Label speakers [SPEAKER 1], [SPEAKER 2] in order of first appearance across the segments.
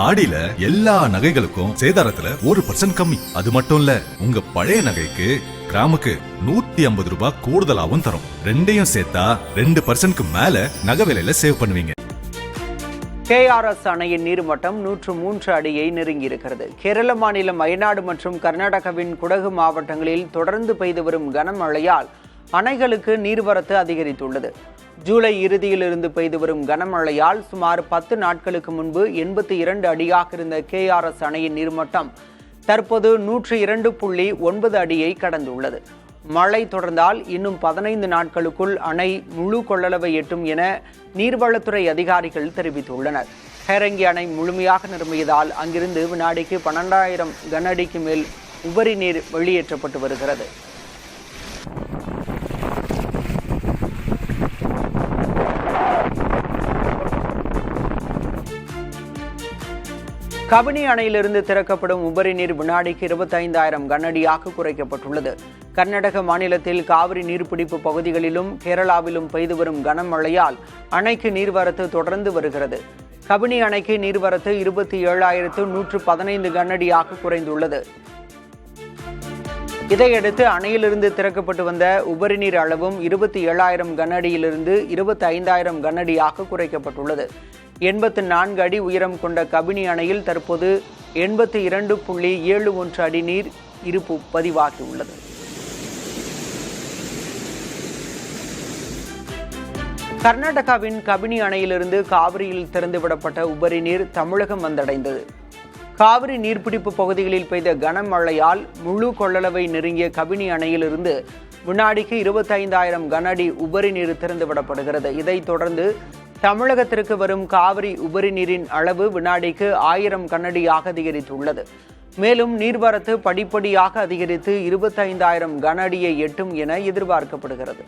[SPEAKER 1] ஆடியில எல்லா நகைகளுக்கும் சேதாரத்துல 1% கம்மி. அது மட்டும் இல்ல, உங்க பழைய நகைக்கு கிராமுக்கு 150 ரூபாய் கூடுதலாவும் தரும். ரெண்டையும் சேர்த்தா 2% மேல நகை விலையில சேவ் பண்ணுவீங்க.
[SPEAKER 2] KRS அணையின் நீர்மட்டம் 103 அடியை நெருங்கியிருக்கிறது. கேரள மாநிலம் வயநாடு மற்றும் கர்நாடகாவின் குடகு மாவட்டங்களில் தொடர்ந்து பெய்து வரும் கனமழையால் அணைகளுக்கு நீர்வரத்து அதிகரித்துள்ளது. ஜூலை இறுதியிலிருந்து பெய்து வரும் கனமழையால் சுமார் 10 நாட்களுக்கு முன்பு 82 அடியாக இருந்த KRS அணையின் நீர்மட்டம் தற்போது 102.9 அடியை கடந்துள்ளது. மழை தொடர்ந்தால் இன்னும் 15 நாட்களுக்குள் அணை முழு கொள்ளளவை எட்டும் என நீர்வளத்துறை அதிகாரிகள் தெரிவித்துள்ளனர். ஹேரங்கி அணை முழுமையாக நிரம்பியதால் அங்கிருந்து வினாடிக்கு 12,000 கன அடிக்கு மேல் உபரி நீர் வெளியேற்றப்பட்டு வருகிறது. கபினி அணையிலிருந்து திறக்கப்படும் உபரி நீர் வினாடிக்கு 25,000 கன அடியாக குறைக்கப்பட்டுள்ளது. கர்நாடக மாநிலத்தில் காவிரி நீர்பிடிப்பு பகுதிகளிலும் கேரளாவிலும் பெய்து வரும் கனமழையால் அணைக்கு நீர்வரத்து தொடர்ந்து வருகிறது. கபினி அணைக்கு நீர்வரத்து 27,115 கன அடியாக குறைந்துள்ளது. இதையடுத்து அணையிலிருந்து திறக்கப்பட்டு வந்த உபரி நீர் அளவும் 27,000 கன அடியிலிருந்து 25,000 கன அடியாக குறைக்கப்பட்டுள்ளது. 84 அடி உயரம் கொண்ட கபினி அணையில் தற்போது 82.71 அடி நீர் இருப்பு பதிவாகியுள்ளது. கர்நாடகாவின் கபினி அணையிலிருந்து காவிரியில் திறந்துவிடப்பட்ட உபரி நீர் தமிழகம் வந்தடைந்தது. காவிரி நீர்பிடிப்பு பகுதிகளில் பெய்த கனமழையால் முழு கொள்ளளவை நெருங்கிய கபினி அணையிலிருந்து வினாடிக்கு 25,000 கன அடி உபரி நீர் திறந்துவிடப்படுகிறது. இதைத் தொடர்ந்து தமிழகத்திற்கு வரும் காவிரி உபரி நீரின் அளவு வினாடிக்கு 1000 கன அடியாக அதிகரித்துள்ளது. மேலும் நீர்வரத்து படிப்படியாக அதிகரித்து 25,000 கன அடியை எட்டும் என எதிர்பார்க்கப்படுகிறது.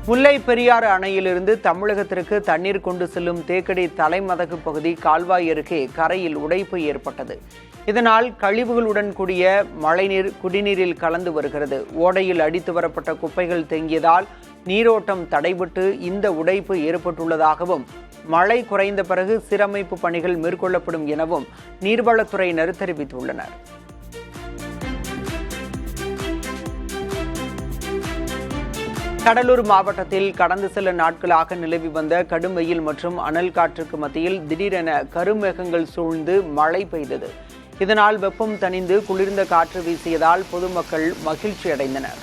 [SPEAKER 2] முல்லை பெரியாறு அணையிலிருந்து தமிழகத்திற்கு தண்ணீர் கொண்டு செல்லும் தேக்கடி தலைமதகு பகுதி கால்வாய் அருகே கரையில் உடைப்பு ஏற்பட்டது. இதனால் கழிவுகளுடன் கூடிய மழைநீர் குடிநீரில் கலந்து வருகிறது. ஓடையில் அடித்து வரப்பட்ட குப்பைகள் தேங்கியதால் நீரோட்டம் தடைபட்டு இந்த உடைப்பு ஏற்பட்டுள்ளதாகவும் மழை குறைந்த பிறகு சீரமைப்பு பணிகள் மேற்கொள்ளப்படும் எனவும் நீர்வளத்துறையினர் தெரிவித்துள்ளனர். கடலூர் மாவட்டத்தில் கடந்த சில நாட்களாக நிலவி வந்த கடும் வெயில் மற்றும் அனல் காற்றுக்கு மத்தியில் திடீரென கருமேகங்கள் சூழ்ந்து மழை பெய்தது. இதனால் வெப்பம் தணிந்து குளிர்ந்த காற்று வீசியதால் பொதுமக்கள் மகிழ்ச்சி அடைந்தனர்.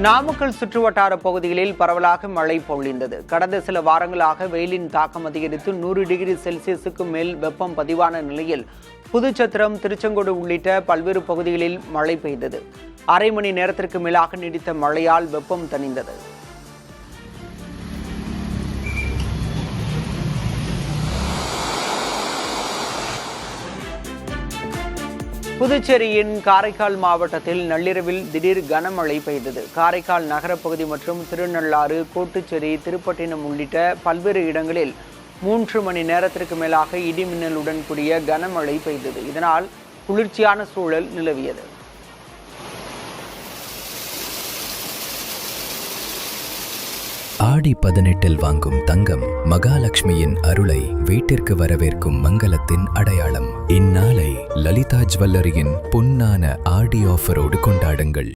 [SPEAKER 2] நாமக்கல் சுற்றுவட்டார பகுதிகளில் பரவலாக மழை பொழிந்தது. கடந்த சில வாரங்களாக வெயிலின் தாக்கம் அதிகரித்து 100 டிகிரி செல்சியஸுக்கு மேல் வெப்பம் பதிவான நிலையில் புதுச்சத்திரம், திருச்செங்கோடு உள்ளிட்ட பல்வேறு பகுதிகளில் மழை பெய்தது. அரை மணி நேரத்திற்கு மேலாக நீடித்த மழையால் வெப்பம் தணிந்தது. புதுச்சேரியின் காரைக்கால் மாவட்டத்தில் நள்ளிரவில் திடீர் கனமழை பெய்தது. காரைக்கால் நகரப்பகுதி மற்றும் திருநள்ளாறு, கோட்டுச்சேரி, திருப்பட்டினம் உள்ளிட்ட பல்வேறு இடங்களில் 3 மணி நேரத்திற்கு மேலாக இடிமின்னலுடன் கூடிய கனமழை பெய்தது. இதனால் குளிர்ச்சியான சூழல் நிலவியது.
[SPEAKER 3] ஆடி 18 வாங்கும் தங்கம் மகாலட்சுமியின் அருளை வீட்டிற்கு வரவேற்கும் மங்களத்தின் அடையாளம். இந்நாளை லலிதா ஜுவல்லரியின் பொன்னான ஆடி ஆஃபரோடு கொண்டாடுங்கள்.